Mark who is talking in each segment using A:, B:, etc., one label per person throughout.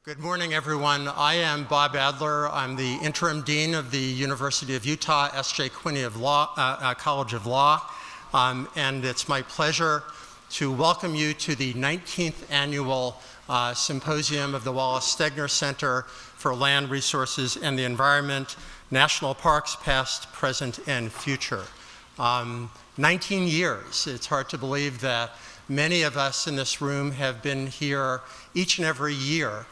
A: Good morning, everyone. I am Bob Adler. I'm the interim dean of the University of Utah S.J. Quinney College of Law, and it's my pleasure to welcome you to the 19th annual Symposium of the Wallace Stegner Center for Land Resources and the Environment, National Parks Past, Present, and Future. 19 years. It's hard to believe that many of us in this room have been here each and every year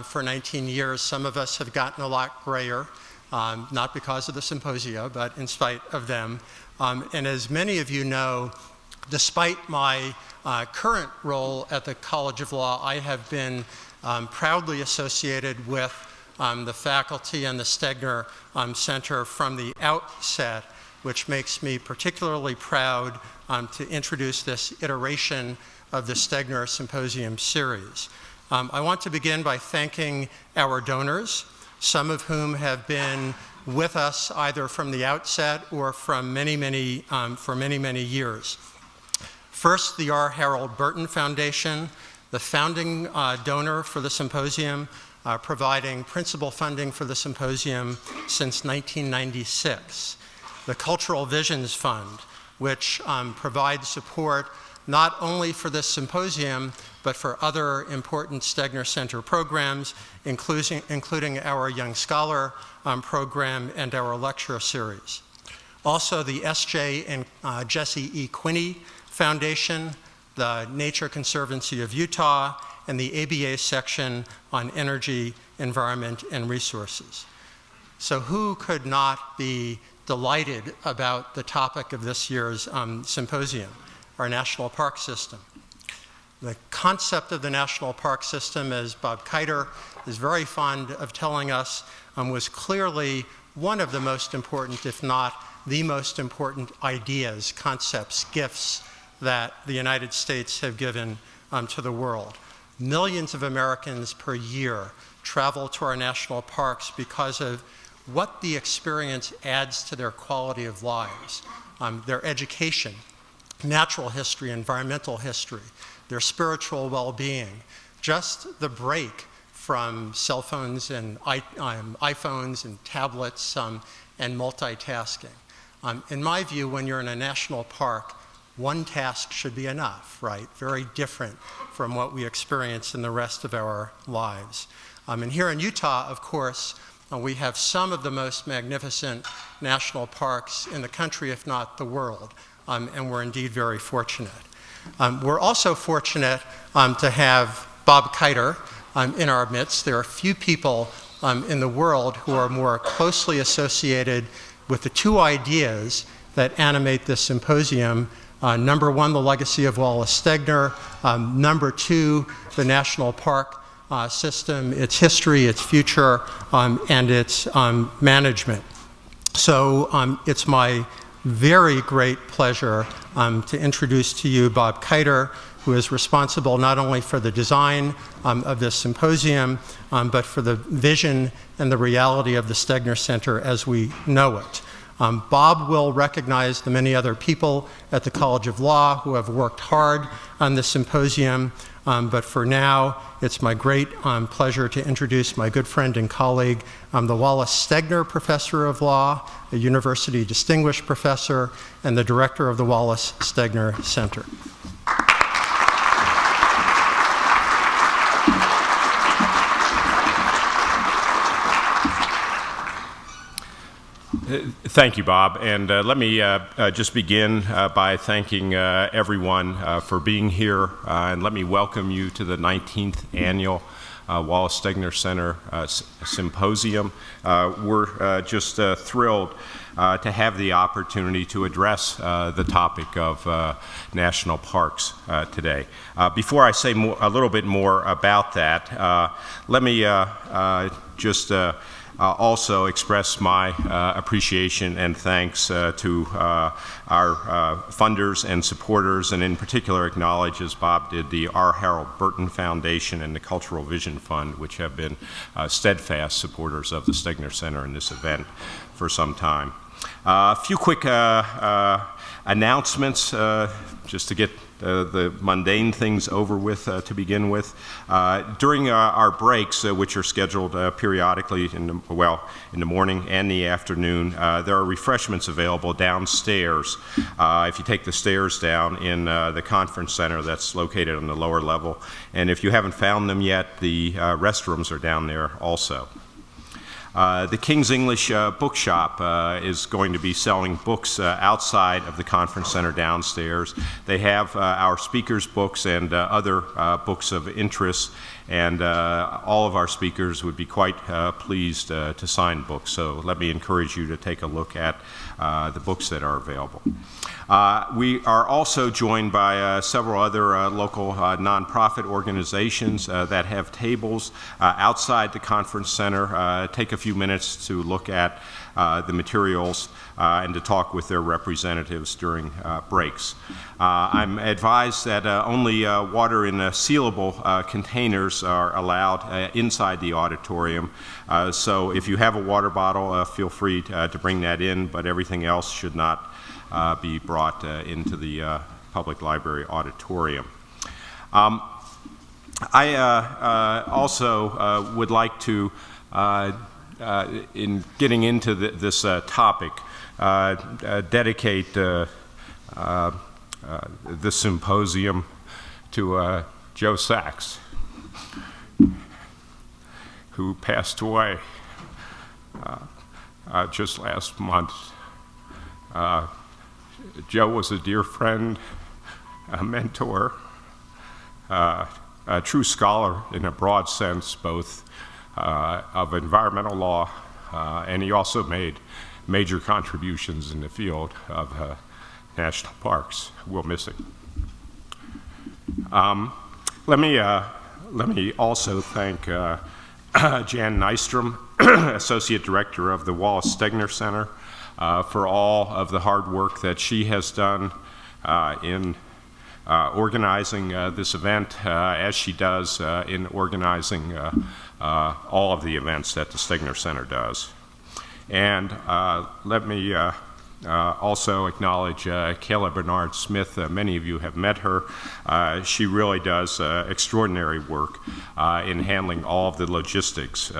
A: for 19 years. Some of us have gotten a lot grayer, not because of the symposia, but in spite of them. And as many of you know, despite my current role at the College of Law, I have been proudly associated with the faculty and the Stegner Center from the outset, which makes me particularly proud to introduce this iteration of the Stegner Symposium series. I want to begin by thanking our donors, some of whom have been with us either from the outset or from many, many years. First, the R. Harold Burton Foundation, the founding donor for the symposium, providing principal funding for the symposium since 1996. The Cultural Visions Fund, which provides support not only for this symposium, but for other important Stegner Center programs, including our Young Scholar program and our lecture series. Also, the S.J. and Jesse E. Quinney Foundation, the Nature Conservancy of Utah, and the ABA section on energy, environment, and resources. So who could not be delighted about the topic of this year's symposium, our national park system? The concept of the national park system, as Bob Kiter is very fond of telling us, was clearly one of the most important, if not the most important ideas, concepts, gifts that the United States have given to the world. Millions of Americans per year travel to our national parks because of what the experience adds to their quality of lives, their education, natural history, environmental history, their spiritual well-being, just the break from cell phones and iPhones and tablets and multitasking. In my view, when you're in a national park, one task should be enough, right? Very different from what we experience in the rest of our lives. And here in Utah, of course, we have some of the most magnificent national parks in the country, if not the world, and we're indeed very fortunate. We're also fortunate to have Bob Kiter in our midst. There are few people in the world who are more closely associated with the two ideas that animate this symposium. Number one, the legacy of Wallace Stegner. Number two, the national park system, its history, its future, and its management. So it's my very great pleasure to introduce to you Bob Kiter, who is responsible not only for the design of this symposium, but for the vision and the reality of the Stegner Center as we know it. Bob will recognize the many other people at the College of Law who have worked hard on this symposium, but for now, it's my great pleasure to introduce my good friend and colleague, the Wallace Stegner Professor of Law, a University Distinguished Professor, and the Director of the Wallace Stegner Center.
B: Thank you, Bob. And let me just begin by thanking everyone for being here. And let me welcome you to the 19th annual Wallace Stegner Center Symposium. We're just thrilled to have the opportunity to address the topic of national parks today. Before I say a little bit more about that, let me just also express my appreciation and thanks to our funders and supporters, and in particular acknowledge, as Bob did, the R. Harold Burton Foundation and the Cultural Vision Fund, which have been steadfast supporters of the Stegner Center in this event for some time. A few quick Announcements, just to get the mundane things over with to begin with. During our breaks, which are scheduled periodically in the morning and the afternoon, there are refreshments available downstairs. If you take the stairs down in the conference center that's located on the lower level, and if you haven't found them yet, the restrooms are down there also. The King's English Bookshop is going to be selling books outside of the conference center downstairs. They have our speakers' books and other books of interest, and all of our speakers would be quite pleased to sign books. So let me encourage you to take a look at the books that are available. We are also joined by several other local nonprofit organizations that have tables outside the conference center. Take a few minutes to look at the materials and to talk with their representatives during breaks. I'm advised that only water in sealable containers are allowed inside the auditorium. So if you have a water bottle, feel free to bring that in, but everything else should not be brought into the public library auditorium. I also would like to, in getting into this topic, dedicate the symposium to Joe Sachs, who passed away just last month. Joe was a dear friend, a mentor, a true scholar in a broad sense, both of environmental law, and he also made major contributions in the field of national parks. We'll miss it. Let me also thank Jan Nystrom, Associate Director of the Wallace Stegner Center, for all of the hard work that she has done in organizing this event, as she does in organizing all of the events that the Stegner Center does. And let me also acknowledge Kayla Bernard Smith. Many of you have met her. She really does extraordinary work in handling all of the logistics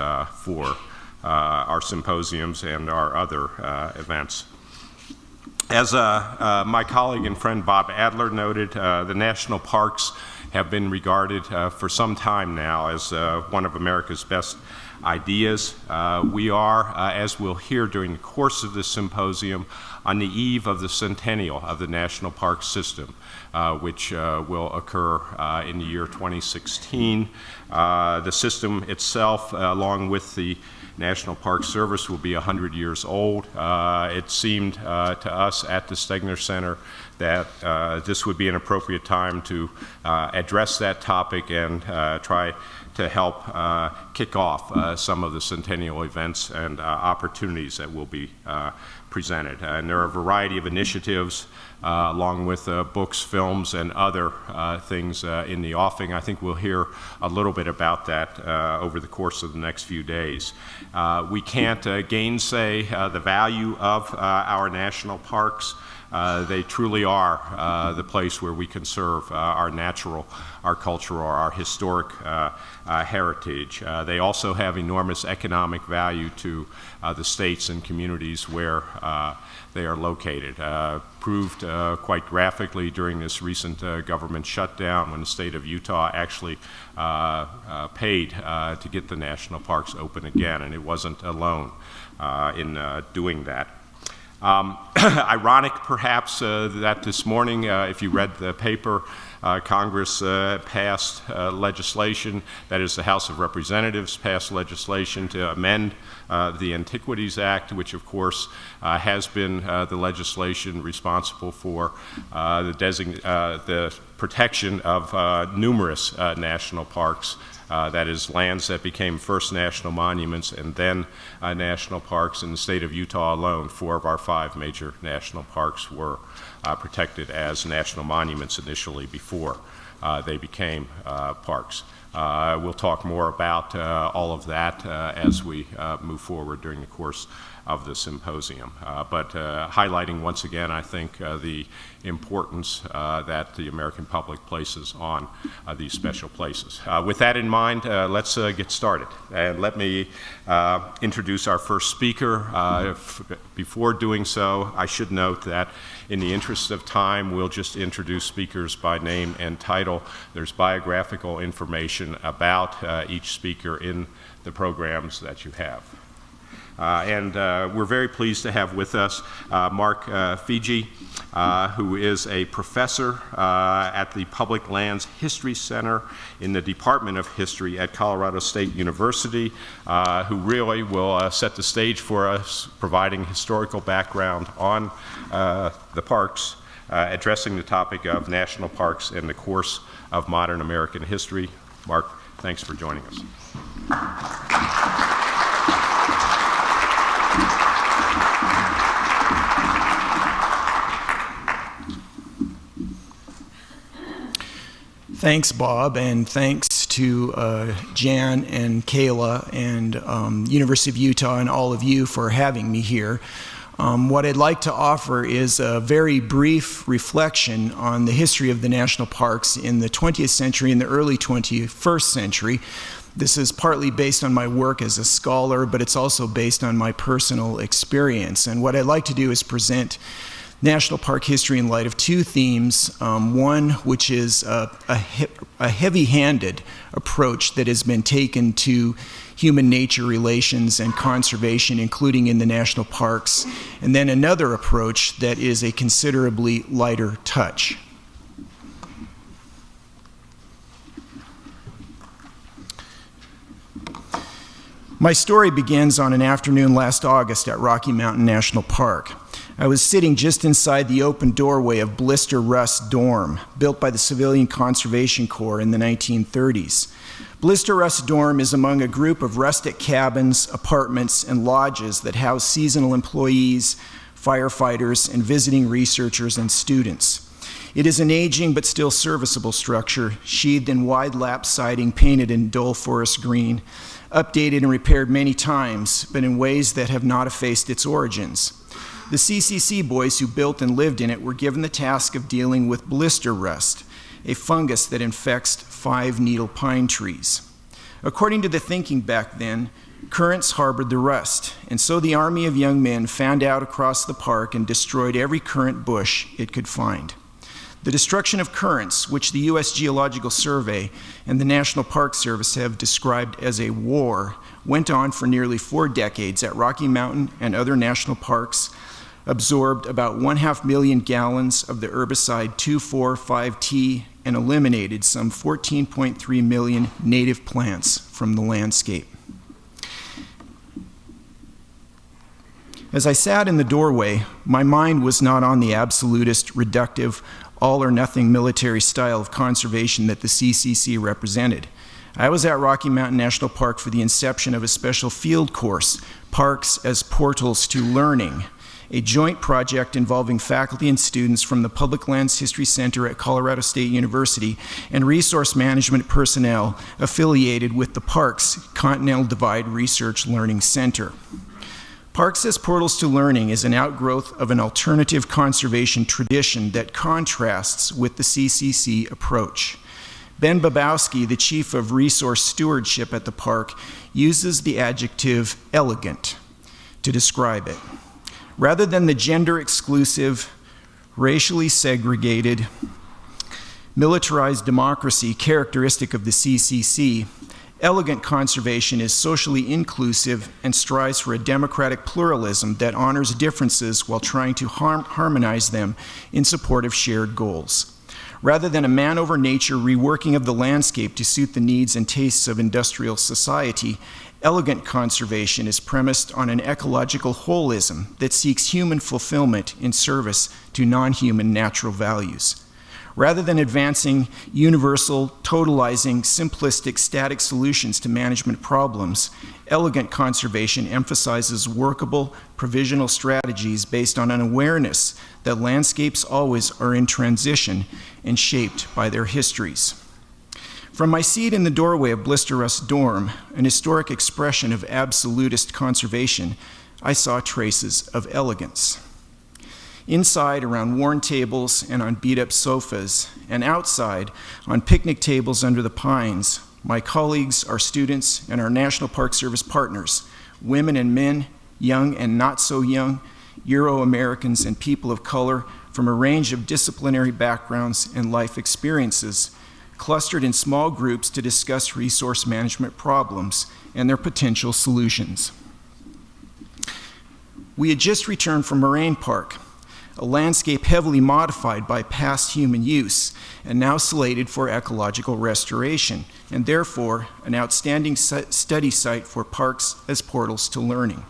B: for our symposiums and our other events. As my colleague and friend Bob Adler noted, the national parks have been regarded for some time now as one of America's best ideas. We are, as we'll hear during the course of this symposium, on the eve of the centennial of the national park system, which will occur in the year 2016. The system itself, along with the National Park Service, will be 100 years old. It seemed to us at the Stegner Center that this would be an appropriate time to address that topic and try to help kick off some of the centennial events and opportunities that will be presented. And there are a variety of initiatives along with books, films, and other things in the offing. I think we'll hear a little bit about that over the course of the next few days. We can't gainsay the value of our national parks. They truly are the place where we conserve our natural, our cultural, our historic heritage. They also have enormous economic value to the states and communities where they are located. Proved quite graphically during this recent government shutdown when the state of Utah actually paid to get the national parks open again, and it wasn't alone in doing that. Ironic, perhaps, that this morning, if you read the paper, Congress passed legislation, that is, the House of Representatives passed legislation to amend the Antiquities Act, which, of course, has been the legislation responsible for the protection of numerous national parks. That is, lands that became first national monuments and then national parks. In the state of Utah alone, 4 of our 5 major national parks were protected as national monuments initially before they became parks. We'll talk more about all of that as we move forward during the course of the symposium. But highlighting once again, I think, the importance that the American public places on these special places. With that in mind, let's get started. And let me introduce our first speaker. Before doing so, I should note that in the interest of time, we'll just introduce speakers by name and title. There's biographical information about each speaker in the programs that you have. We're very pleased to have with us Mark Fiege, who is a professor at the Public Lands History Center in the Department of History at Colorado State University, who really will set the stage for us, providing historical background on the parks, addressing the topic of national parks in the course of modern American history. Mark, thanks for joining us.
C: Thanks, Bob, and thanks to Jan and Kayla and University of Utah and all of you for having me here. What I'd like to offer is a very brief reflection on the history of the national parks in the 20th century and the early 21st century. This is partly based on my work as a scholar, but it's also based on my personal experience. And what I'd like to do is present national park history in light of two themes. One, which is a heavy-handed approach that has been taken to human nature relations and conservation, including in the national parks, and then another approach that is a considerably lighter touch. My story begins on an afternoon last August at Rocky Mountain National Park. I was sitting just inside the open doorway of Blister Rust Dorm, built by the Civilian Conservation Corps in the 1930s. Blister Rust Dorm is among a group of rustic cabins, apartments, and lodges that house seasonal employees, firefighters, and visiting researchers and students. It is an aging but still serviceable structure, sheathed in wide lap siding painted in dull forest green, updated and repaired many times, but in ways that have not effaced its origins. The CCC boys who built and lived in it were given the task of dealing with blister rust, a fungus that infects 5-needle pine trees. According to the thinking back then, currents harbored the rust, and so the army of young men fanned out across the park and destroyed every currant bush it could find. The destruction of currents, which the U.S. Geological Survey and the National Park Service have described as a war, went on for nearly 4 decades at Rocky Mountain and other national parks, absorbed about 500,000 gallons of the herbicide 2,4,5-T, and eliminated some 14.3 million native plants from the landscape. As I sat in the doorway, my mind was not on the absolutist, reductive, all-or-nothing military style of conservation that the CCC represented. I was at Rocky Mountain National Park for the inception of a special field course, Parks as Portals to Learning, a joint project involving faculty and students from the Public Lands History Center at Colorado State University and resource management personnel affiliated with the Parks Continental Divide Research Learning Center. Parks as Portals to Learning is an outgrowth of an alternative conservation tradition that contrasts with the CCC approach. Ben Babowski, the chief of resource stewardship at the park, uses the adjective elegant to describe it. Rather than the gender-exclusive, racially segregated, militarized democracy characteristic of the CCC, elegant conservation is socially inclusive and strives for a democratic pluralism that honors differences while trying to harmonize them in support of shared goals. Rather than a man-over-nature reworking of the landscape to suit the needs and tastes of industrial society, elegant conservation is premised on an ecological holism that seeks human fulfillment in service to non-human natural values. Rather than advancing universal, totalizing, simplistic, static solutions to management problems, elegant conservation emphasizes workable, provisional strategies based on an awareness that landscapes always are in transition and shaped by their histories. From my seat in the doorway of Blister Rust Dorm, an historic expression of absolutist conservation, I saw traces of elegance. Inside, around worn tables and on beat-up sofas, and outside, on picnic tables under the pines, my colleagues, our students, and our National Park Service partners, women and men, young and not so young, Euro-Americans and people of color from a range of disciplinary backgrounds and life experiences, clustered in small groups to discuss resource management problems and their potential solutions. We had just returned from Moraine Park, a landscape heavily modified by past human use and now slated for ecological restoration, and therefore an outstanding study site for parks as portals to learning.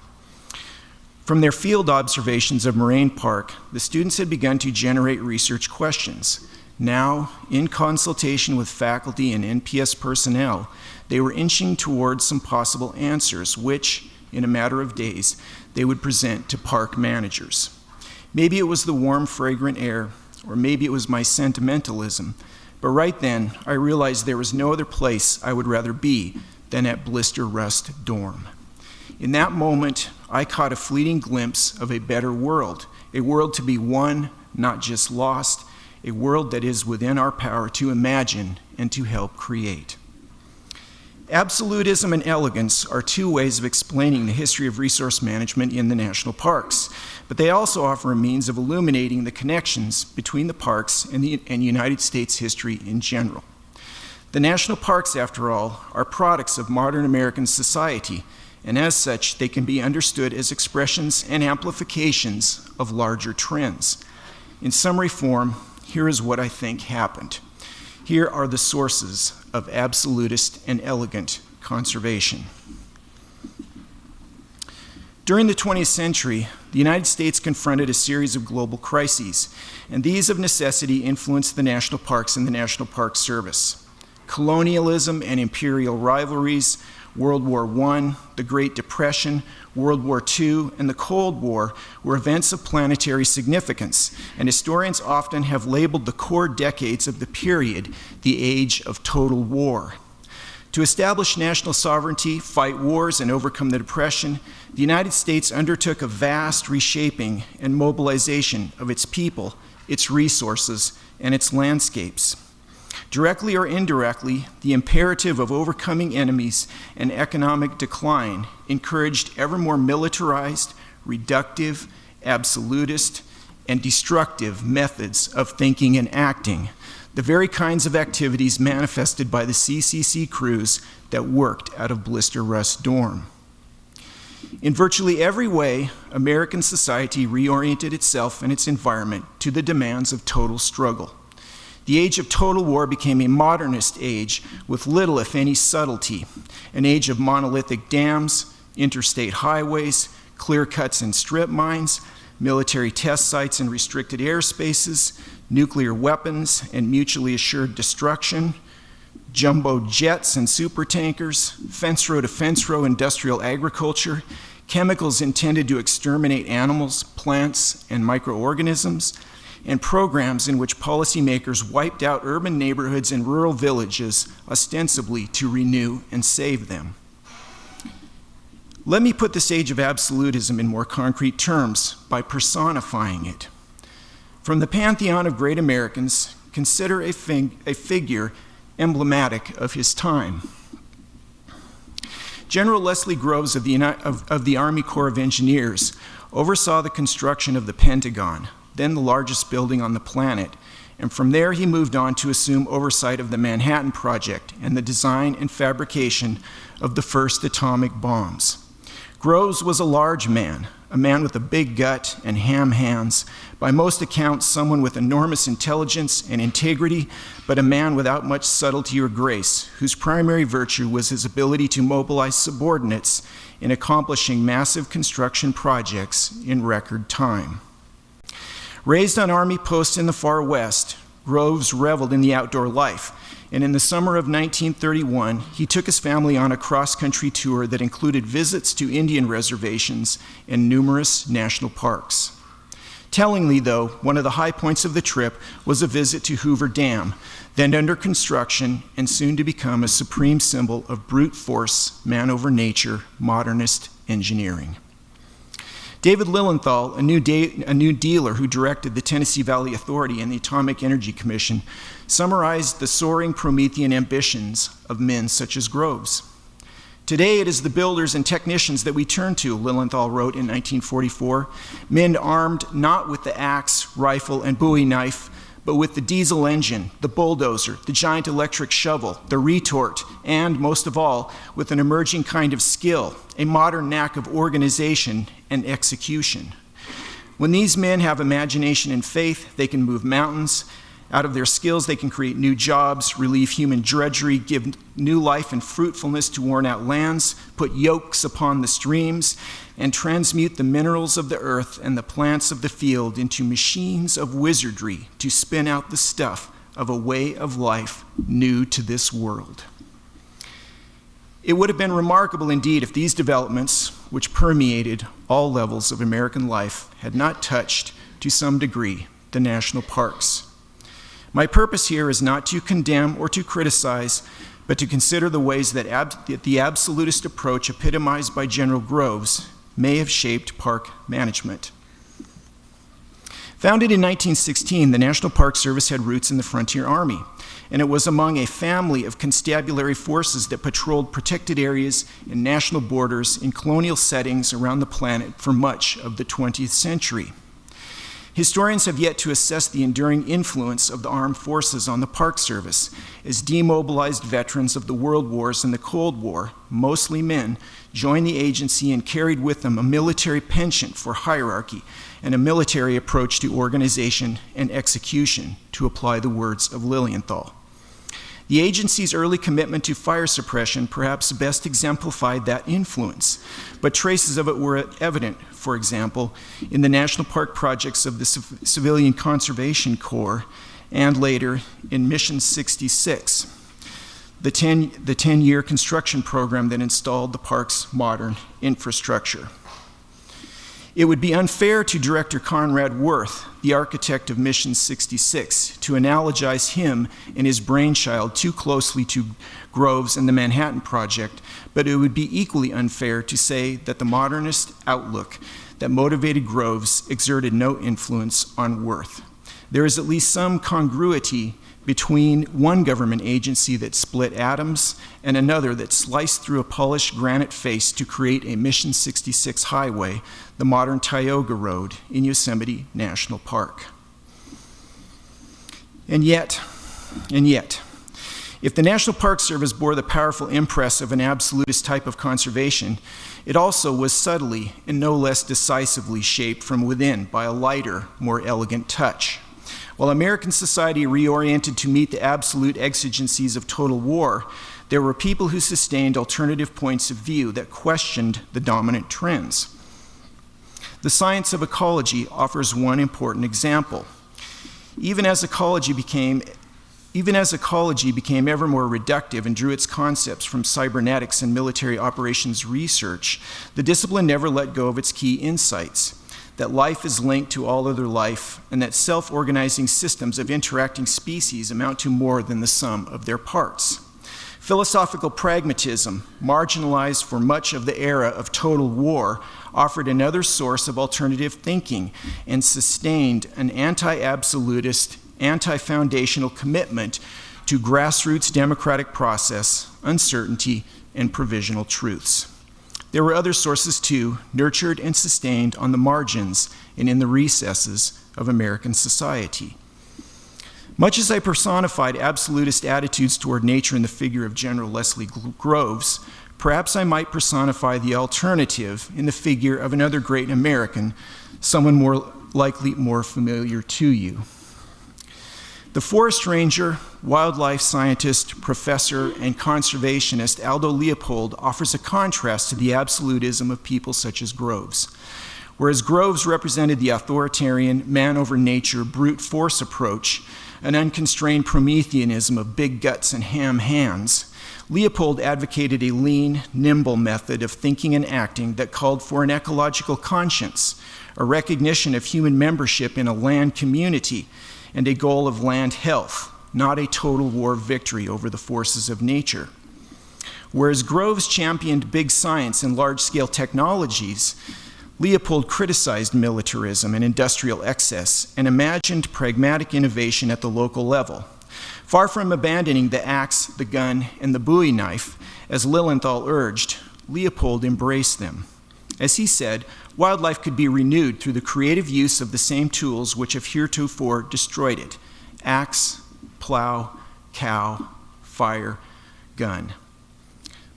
C: From their field observations of Moraine Park, the students had begun to generate research questions. Now, in consultation with faculty and NPS personnel, they were inching towards some possible answers, which, in a matter of days, they would present to park managers. Maybe it was the warm, fragrant air, or maybe it was my sentimentalism, but right then, I realized there was no other place I would rather be than at Blister Rust Dorm. In that moment, I caught a fleeting glimpse of a better world, a world to be won, not just lost, a world that is within our power to imagine and to help create. Absolutism and elegance are two ways of explaining the history of resource management in the national parks, but they also offer a means of illuminating the connections between the parks and United States history in general. The national parks, after all, are products of modern American society, and as such, they can be understood as expressions and amplifications of larger trends. In summary form, here is what I think happened. Here are the sources of absolutist and elegant conservation. During the 20th century, the United States confronted a series of global crises, and these of necessity influenced the national parks and the National Park Service. Colonialism and imperial rivalries, World War I, the Great Depression, World War II, and the Cold War were events of planetary significance, and historians often have labeled the core decades of the period the age of total war. To establish national sovereignty, fight wars, and overcome the Depression, the United States undertook a vast reshaping and mobilization of its people, its resources, and its landscapes. Directly or indirectly, the imperative of overcoming enemies and economic decline encouraged ever more militarized, reductive, absolutist, and destructive methods of thinking and acting, the very kinds of activities manifested by the CCC crews that worked out of Blister Rust Dorm. In virtually every way, American society reoriented itself and its environment to the demands of total struggle. The age of total war became a modernist age with little, if any, subtlety, an age of monolithic dams, interstate highways, clear cuts and strip mines, military test sites and restricted airspaces, nuclear weapons and mutually assured destruction, jumbo jets and supertankers, fence row to fence row industrial agriculture, chemicals intended to exterminate animals, plants, and microorganisms, and programs in which policymakers wiped out urban neighborhoods and rural villages, ostensibly to renew and save them. Let me put this age of absolutism in more concrete terms by personifying it. From the pantheon of great Americans, consider a figure emblematic of his time. General Leslie Groves of the Army Corps of Engineers oversaw the construction of the Pentagon, then the largest building on the planet, and from there he moved on to assume oversight of the Manhattan Project and the design and fabrication of the first atomic bombs. Groves was a large man, a man with a big gut and ham hands, by most accounts someone with enormous intelligence and integrity, but a man without much subtlety or grace, whose primary virtue was his ability to mobilize subordinates in accomplishing massive construction projects in record time. Raised on Army posts in the far West, Groves reveled in the outdoor life, and in the summer of 1931, he took his family on a cross-country tour that included visits to Indian reservations and numerous national parks. Tellingly, though, one of the high points of the trip was a visit to Hoover Dam, then under construction and soon to become a supreme symbol of brute force, man over nature, modernist engineering. David Lilienthal, a new dealer who directed the Tennessee Valley Authority and the Atomic Energy Commission, summarized the soaring Promethean ambitions of men such as Groves. Today it is the builders and technicians that we turn to, Lilienthal wrote in 1944, men armed not with the axe, rifle, and bowie knife, but with the diesel engine, the bulldozer, the giant electric shovel, the retort, and, most of all, with an emerging kind of skill, a modern knack of organization and execution. When these men have imagination and faith, they can move mountains. Out of their skills, they can create new jobs, relieve human drudgery, give new life and fruitfulness to worn-out lands, put yokes upon the streams, and transmute the minerals of the earth and the plants of the field into machines of wizardry to spin out the stuff of a way of life new to this world. It would have been remarkable indeed if these developments, which permeated all levels of American life, had not touched, to some degree, the national parks. My purpose here is not to condemn or to criticize, but to consider the ways that the absolutist approach epitomized by General Groves may have shaped park management. Founded in 1916, the National Park Service had roots in the Frontier Army, and it was among a family of constabulary forces that patrolled protected areas and national borders in colonial settings around the planet for much of the 20th century. Historians have yet to assess the enduring influence of the armed forces on the Park Service, as demobilized veterans of the World Wars and the Cold War, mostly men, joined the agency and carried with them a military penchant for hierarchy and a military approach to organization and execution, to apply the words of Lilienthal. The agency's early commitment to fire suppression perhaps best exemplified that influence, but traces of it were evident, for example, in the national park projects of the Civilian Conservation Corps and later in Mission 66, the 10-year construction program that installed the park's modern infrastructure. It would be unfair to Director Conrad Worth, the architect of Mission 66, to analogize him and his brainchild too closely to Groves and the Manhattan Project, but it would be equally unfair to say that the modernist outlook that motivated Groves exerted no influence on Worth. There is at least some congruity between one government agency that split atoms and another that sliced through a polished granite face to create a Mission 66 highway, the modern Tioga Road in Yosemite National Park. And yet, if the National Park Service bore the powerful impress of an absolutist type of conservation, it also was subtly and no less decisively shaped from within by a lighter, more elegant touch. While American society reoriented to meet the absolute exigencies of total war, there were people who sustained alternative points of view that questioned the dominant trends. The science of ecology offers one important example. Even as ecology became ever more reductive and drew its concepts from cybernetics and military operations research, the discipline never let go of its key insights: that life is linked to all other life, and that self-organizing systems of interacting species amount to more than the sum of their parts. Philosophical pragmatism, marginalized for much of the era of total war, offered another source of alternative thinking and sustained an anti-absolutist, anti-foundational commitment to grassroots democratic process, uncertainty, and provisional truths. There were other sources too, nurtured and sustained on the margins and in the recesses of American society. Much as I personified absolutist attitudes toward nature in the figure of General Leslie Groves, perhaps I might personify the alternative in the figure of another great American, someone more likely more familiar to you. The forest ranger, wildlife scientist, professor, and conservationist Aldo Leopold offers a contrast to the absolutism of people such as Groves. Whereas Groves represented the authoritarian, man-over-nature, brute force approach, an unconstrained Prometheanism of big guts and ham hands, Leopold advocated a lean, nimble method of thinking and acting that called for an ecological conscience, a recognition of human membership in a land community, and a goal of land health, not a total war victory over the forces of nature. Whereas Groves championed big science and large-scale technologies, Leopold criticized militarism and industrial excess and imagined pragmatic innovation at the local level. Far from abandoning the axe, the gun, and the Bowie knife, as Lilienthal urged, Leopold embraced them. As he said, wildlife could be renewed through the creative use of the same tools which have heretofore destroyed it: axe, plow, cow, fire, gun.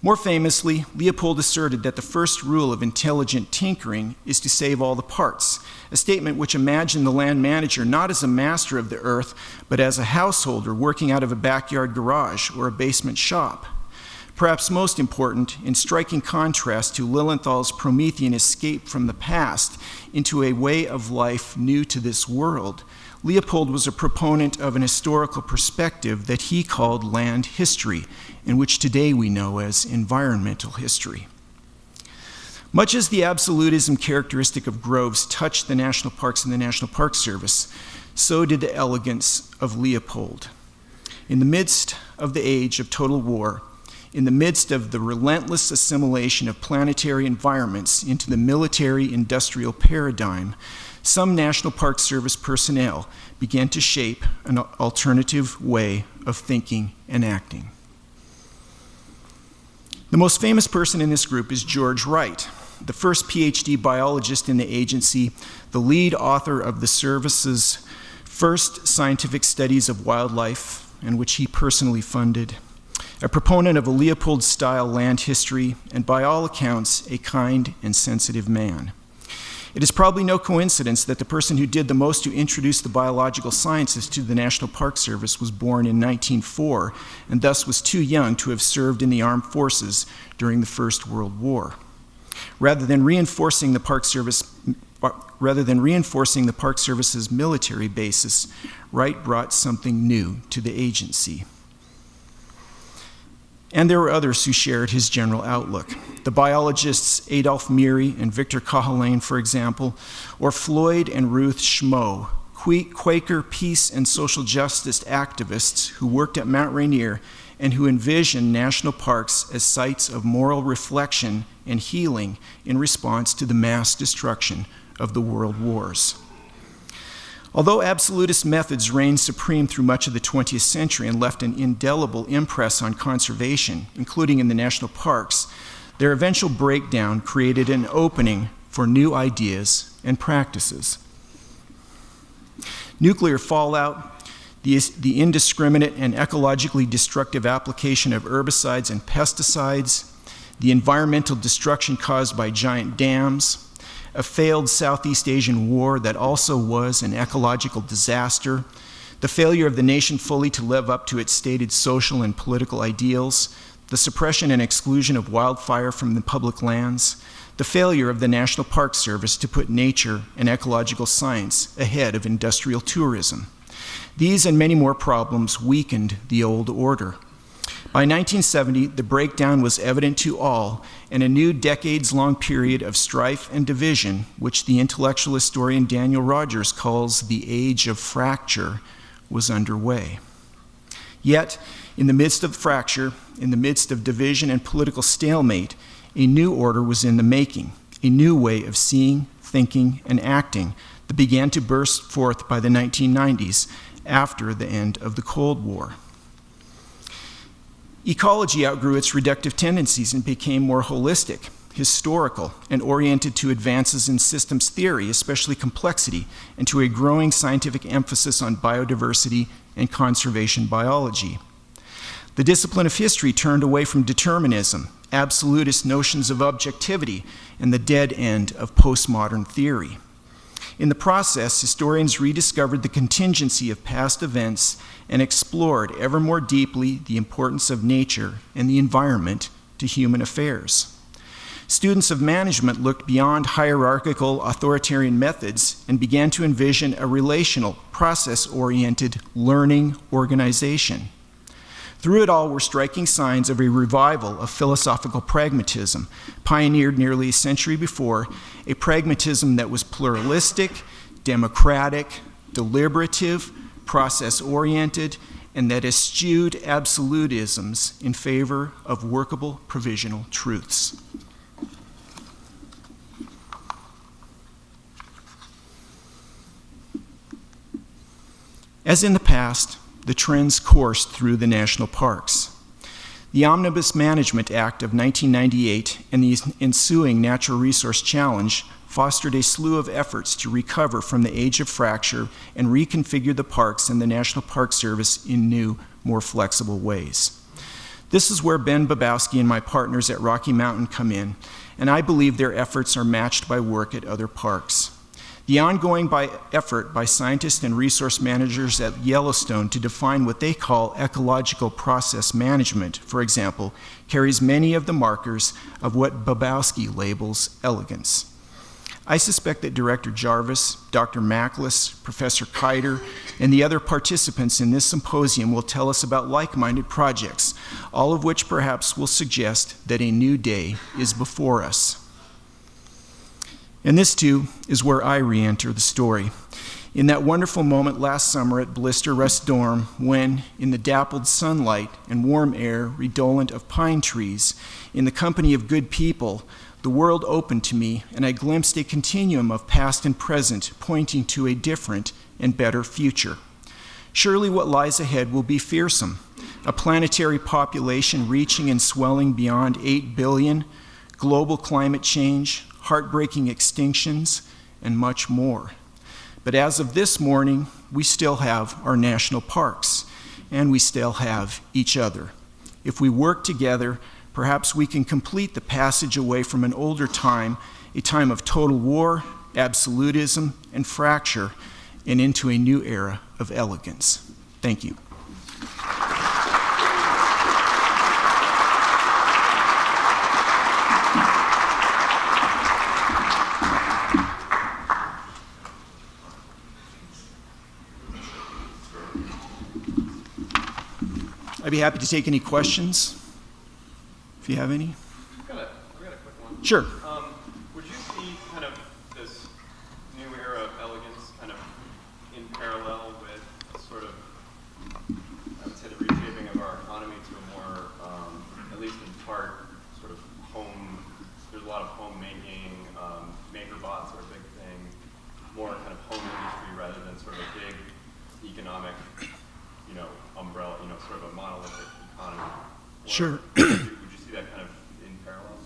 C: More famously, Leopold asserted that the first rule of intelligent tinkering is to save all the parts, a statement which imagined the land manager not as a master of the earth, but as a householder working out of a backyard garage or a basement shop. Perhaps most important, in striking contrast to Lilienthal's Promethean escape from the past into a way of life new to this world, Leopold was a proponent of an historical perspective that he called land history, and which today we know as environmental history. Much as the absolutism characteristic of Groves touched the national parks and the National Park Service, so did the elegance of Leopold. In the midst of the age of total war, in the midst of the relentless assimilation of planetary environments into the military-industrial paradigm, some National Park Service personnel began to shape an alternative way of thinking and acting. The most famous person in this group is George Wright, the first PhD biologist in the agency, the lead author of the service's first scientific studies of wildlife, and which he personally funded, a proponent of a Leopold-style land history, and by all accounts, a kind and sensitive man. It is probably no coincidence that the person who did the most to introduce the biological sciences to the National Park Service was born in 1904, and thus was too young to have served in the armed forces during the First World War. Rather than reinforcing the Park Service's military basis, Wright brought something new to the agency. And there were others who shared his general outlook. The biologists Adolph Meary and Victor Cahalan, for example, or Floyd and Ruth Schmo, Quaker peace and social justice activists who worked at Mount Rainier and who envisioned national parks as sites of moral reflection and healing in response to the mass destruction of the world wars. Although absolutist methods reigned supreme through much of the 20th century and left an indelible impress on conservation, including in the national parks, their eventual breakdown created an opening for new ideas and practices. Nuclear fallout, the indiscriminate and ecologically destructive application of herbicides and pesticides, the environmental destruction caused by giant dams, a failed Southeast Asian war that also was an ecological disaster, the failure of the nation fully to live up to its stated social and political ideals, the suppression and exclusion of wildfire from the public lands, the failure of the National Park Service to put nature and ecological science ahead of industrial tourism. These and many more problems weakened the old order. By 1970, the breakdown was evident to all, and a new decades-long period of strife and division, which the intellectual historian Daniel Rogers calls the age of fracture, was underway. Yet, in the midst of fracture, in the midst of division and political stalemate, a new order was in the making, a new way of seeing, thinking, and acting that began to burst forth by the 1990s after the end of the Cold War. Ecology outgrew its reductive tendencies and became more holistic, historical, and oriented to advances in systems theory, especially complexity, and to a growing scientific emphasis on biodiversity and conservation biology. The discipline of history turned away from determinism, absolutist notions of objectivity, and the dead end of postmodern theory. In the process, historians rediscovered the contingency of past events and explored ever more deeply the importance of nature and the environment to human affairs. Students of management looked beyond hierarchical authoritarian methods and began to envision a relational, process-oriented learning organization. Through it all were striking signs of a revival of philosophical pragmatism, pioneered nearly a century before, a pragmatism that was pluralistic, democratic, deliberative, process-oriented, and that eschewed absolutisms in favor of workable provisional truths. As in the past, the trends coursed through the national parks. The Omnibus Management Act of 1998 and the ensuing Natural Resource Challenge fostered a slew of efforts to recover from the age of fracture and reconfigure the parks and the National Park Service in new, more flexible ways. This is where Ben Babowski and my partners at Rocky Mountain come in, and I believe their efforts are matched by work at other parks. The ongoing effort by scientists and resource managers at Yellowstone to define what they call ecological process management, for example, carries many of the markers of what Babowski labels elegance. I suspect that Director Jarvis, Dr. Mackless, Professor Kiter, and the other participants in this symposium will tell us about like-minded projects, all of which perhaps will suggest that a new day is before us. And this, too, is where I re-enter the story. In that wonderful moment last summer at Blister Rest Dorm, when, in the dappled sunlight and warm air redolent of pine trees, in the company of good people, the world opened to me, and I glimpsed a continuum of past and present, pointing to a different and better future. Surely what lies ahead will be fearsome. A planetary population reaching and swelling beyond 8 billion, global climate change, heartbreaking extinctions, and much more. But as of this morning, we still have our national parks, and we still have each other. If we work together, perhaps we can complete the passage away from an older time, a time of total war, absolutism, and fracture, and into a new era of elegance. Thank you. I'd be happy to take any questions, if you have any.
D: I've got a quick one.
C: Sure.
D: Would you see kind of this new era of elegance kind of in parallel with sort of, I would say, the reshaping of our economy to a more, at least in part, sort of home, there's a lot of homemaking, maker bots are a big thing, more kind of home industry rather than sort of a big economic, umbrella, sort of a monolithic economy.
C: Sure.
D: Would you see that kind of in parallel?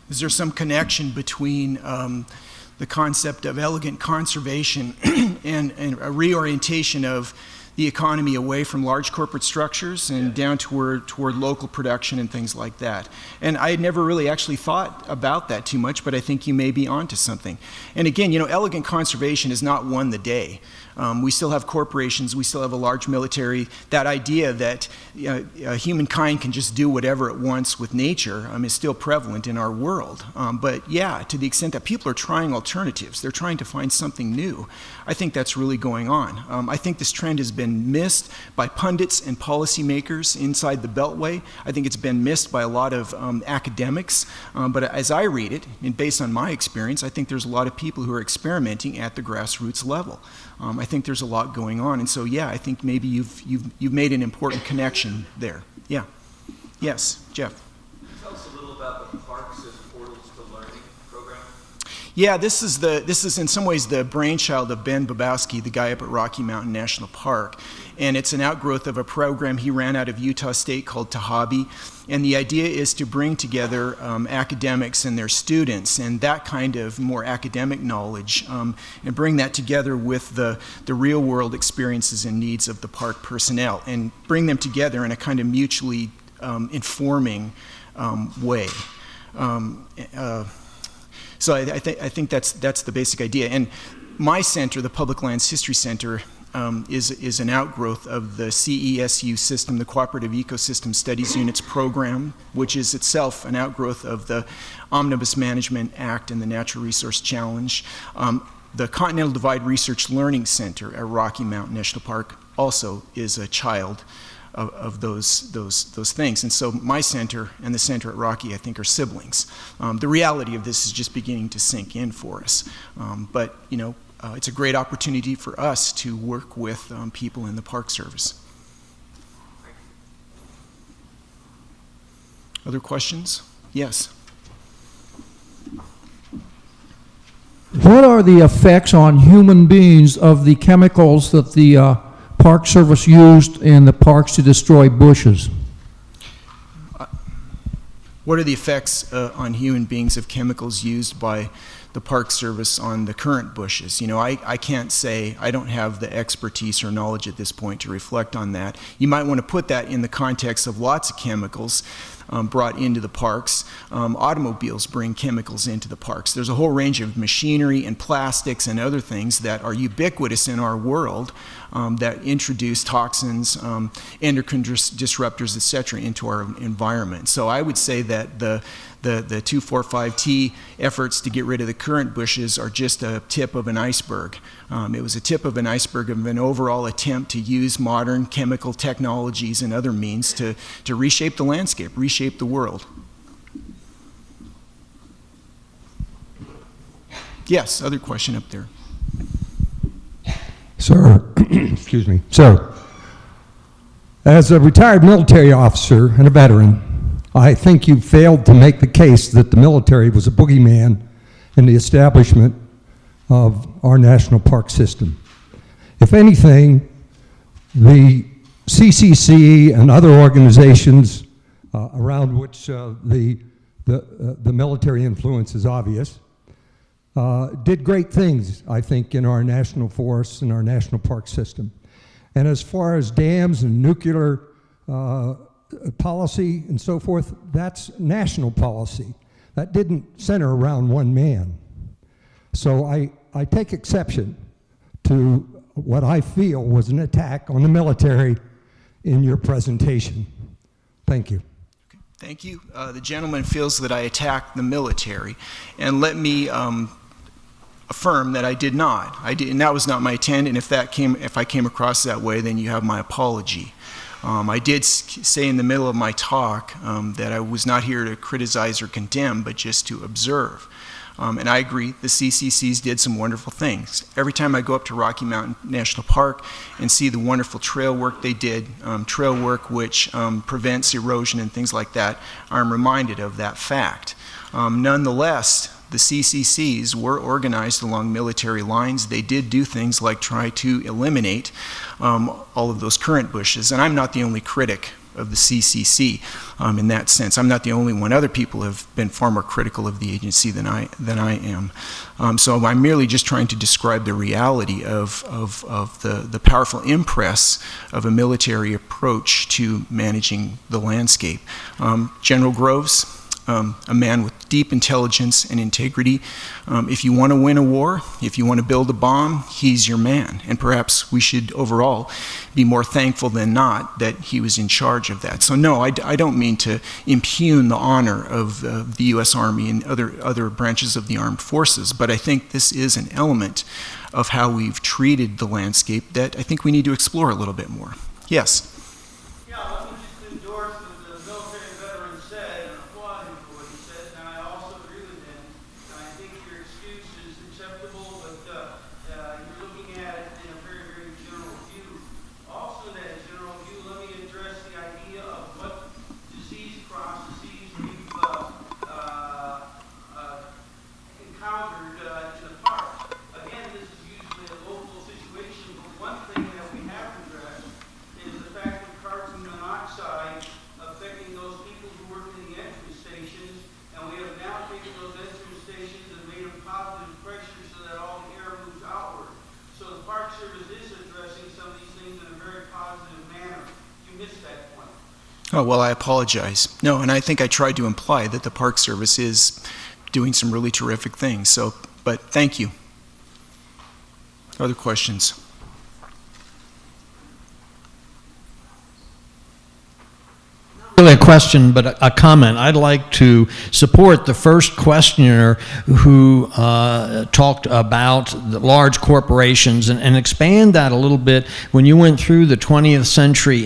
C: Is there some connection between the concept of elegant conservation and a reorientation of the economy away from large corporate structures and down toward local production and things like that? And I had never really actually thought about that too much, but I think you may be onto something. And again, elegant conservation is not won the day. We still have corporations, we still have a large military. That idea that humankind can just do whatever it wants with nature is still prevalent in our world. But yeah, to the extent that people are trying alternatives, they're trying to find something new, I think that's really going on. I think this trend has been missed by pundits and policymakers inside the Beltway. I think it's been missed by a lot of academics. But as I read it, and based on my experience, I think there's a lot of people who are experimenting at the grassroots level. I think there's a lot going on, and so yeah, I think maybe you've made an important connection there. Yeah. Yes, Jeff.
E: Can you tell us a little about the Parks as Portals to Learning program?
C: Yeah, this is in some ways the brainchild of Ben Babowski, the guy up at Rocky Mountain National Park, and it's an outgrowth of a program he ran out of Utah State called Tahabi. And the idea is to bring together academics and their students and that kind of more academic knowledge and bring that together with the real world experiences and needs of the park personnel and bring them together in a kind of mutually informing way. So I think that's the basic idea. And my center, the Public Lands History Center, is an outgrowth of the CESU system, the Cooperative Ecosystem Studies Units program, which is itself an outgrowth of the Omnibus Management Act and the Natural Resource Challenge. The Continental Divide Research Learning Center at Rocky Mountain National Park also is a child of those things. And so my center and the center at Rocky, I think, are siblings. The reality of this is just beginning to sink in for us. But, you know, it's a great opportunity for us to work with people in the Park Service. Other questions? Yes.
F: What are the effects on human beings of the chemicals that the Park Service used in the parks to destroy bushes?
C: What are the effects on human beings of chemicals used by the Park Service on the current bushes? You know, I can't say, I don't have the expertise or knowledge at this point to reflect on that. You might want to put that in the context of lots of chemicals brought into the parks. Automobiles bring chemicals into the parks. There's a whole range of machinery and plastics and other things that are ubiquitous in our world that introduce toxins, endocrine disruptors, etc., into our environment. So I would say that the 2,4,5-T efforts to get rid of the current bushes are just a tip of an iceberg. It was a tip of an iceberg of an overall attempt to use modern chemical technologies and other means to reshape the landscape, reshape the world. Yes, other question up there.
G: Sir, excuse me, sir, as a retired military officer and a veteran, I think you failed to make the case that the military was a boogeyman in the establishment of our national park system. If anything, the CCC and other organizations around which the military influence is obvious did great things, I think, in our national forests and our national park system. And as far as dams and nuclear policy and so forth, that's national policy. That didn't center around one man. So I take exception to what I feel was an attack on the military in your presentation. Thank you.
C: Thank you. The gentleman feels that I attacked the military, and let me affirm that I did not. And that was not my intent, and if I came across that way, then you have my apology. I did say in the middle of my talk that I was not here to criticize or condemn, but just to observe. And I agree, the CCCs did some wonderful things. Every time I go up to Rocky Mountain National Park and see the wonderful trail work they did, trail work which prevents erosion and things like that, I'm reminded of that fact. Nonetheless, the CCCs were organized along military lines. They did do things like try to eliminate all of those current bushes. And I'm not the only critic of the CCC in that sense. I'm not the only one. Other people have been far more critical of the agency than I am. So I'm merely just trying to describe the reality of the powerful impress of a military approach to managing the landscape. General Groves, a man with deep intelligence and integrity. If you want to win a war, if you want to build a bomb, he's your man. And perhaps we should overall be more thankful than not that he was in charge of that. So no, I don't mean to impugn the honor of the U.S. Army and other branches of the armed forces, but I think this is an element of how we've treated the landscape that I think we need to explore a little bit more. Yes? Oh, well, I apologize. No, and I think I tried to imply that the Park Service is doing some really terrific things. So, but thank you. Other questions?
H: really a question, but a comment. I'd like to support the first questioner who talked about the large corporations and expand that a little bit. When you went through the 20th century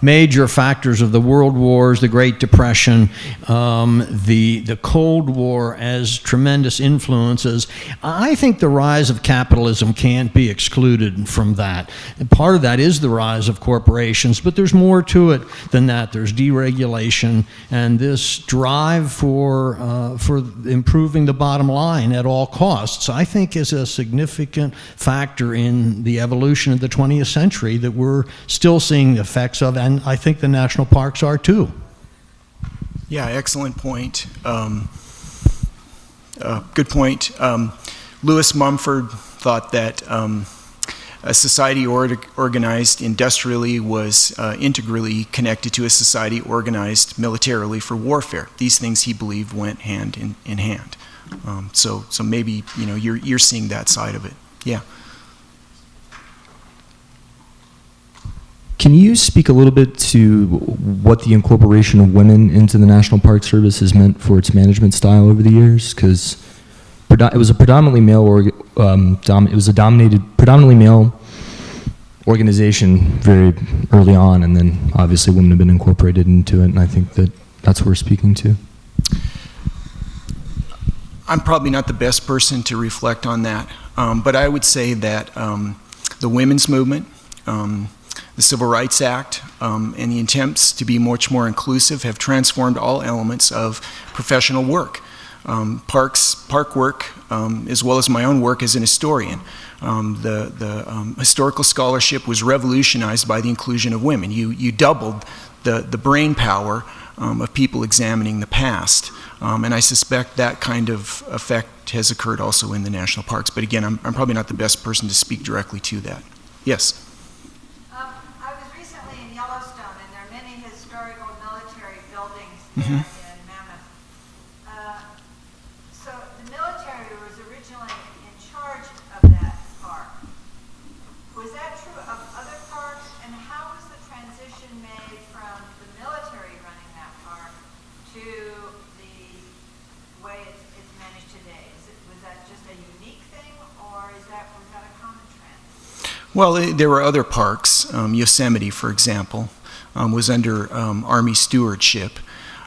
H: major factors of the World Wars, the Great Depression, the Cold War as tremendous influences, I think the rise of capitalism can't be excluded from that. And part of that is the rise of corporations, but there's more to it than that. There's deregulation and this drive for improving the bottom line at all costs, I think is a significant factor in the evolution of the 20th century that we're still seeing the effects of, and I think the national parks are too.
C: Yeah, excellent point. Good point. Lewis Mumford thought that a society organized industrially was integrally connected to a society organized militarily for warfare. These things, he believed, went hand in hand. So maybe you're seeing that side of it. Yeah.
I: Can you speak a little bit to what the incorporation of women into the National Park Service has meant for its management style over the years? Because it was a predominantly male predominantly male organization very early on, and then obviously women have been incorporated into it, and I think that's what we're speaking to.
C: I'm probably not the best person to reflect on that, but I would say that the women's movement, the Civil Rights Act, and the attempts to be much more inclusive have transformed all elements of professional work. Park work, as well as my own work as an historian. The historical scholarship was revolutionized by the inclusion of women. You doubled the brain power of people examining the past. And I suspect that kind of effect has occurred also in the national parks. But again, I'm probably not the best person to speak directly to that. Yes?
J: I was recently in Yellowstone, and there are many historical military buildings
C: Mm-hmm.
J: in Mammoth. So the military was originally in charge of that park. Was that true of other parks? And how was the transition made from the military running that park to the way it's managed today? Was that just a unique thing, or was that a common trend?
C: Well, there were other parks. Yosemite, for example, was under Army stewardship.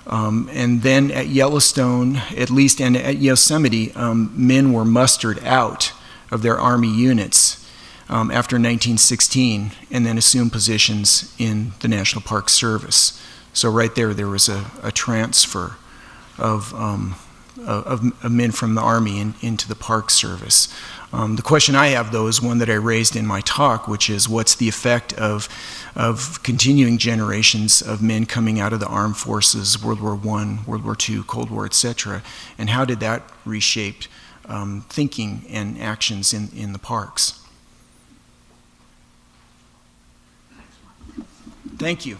C: And then at Yellowstone, at least, and at Yosemite, men were mustered out of their Army units after 1916 and then assumed positions in the National Park Service. So right there was a transfer of men from the Army into the Park Service. The question I have, though, is one that I raised in my talk, which is what's the effect of continuing generations of men coming out of the armed forces, World War I, World War II, Cold War, etc., and how did that reshape thinking and actions in the parks? Thank you.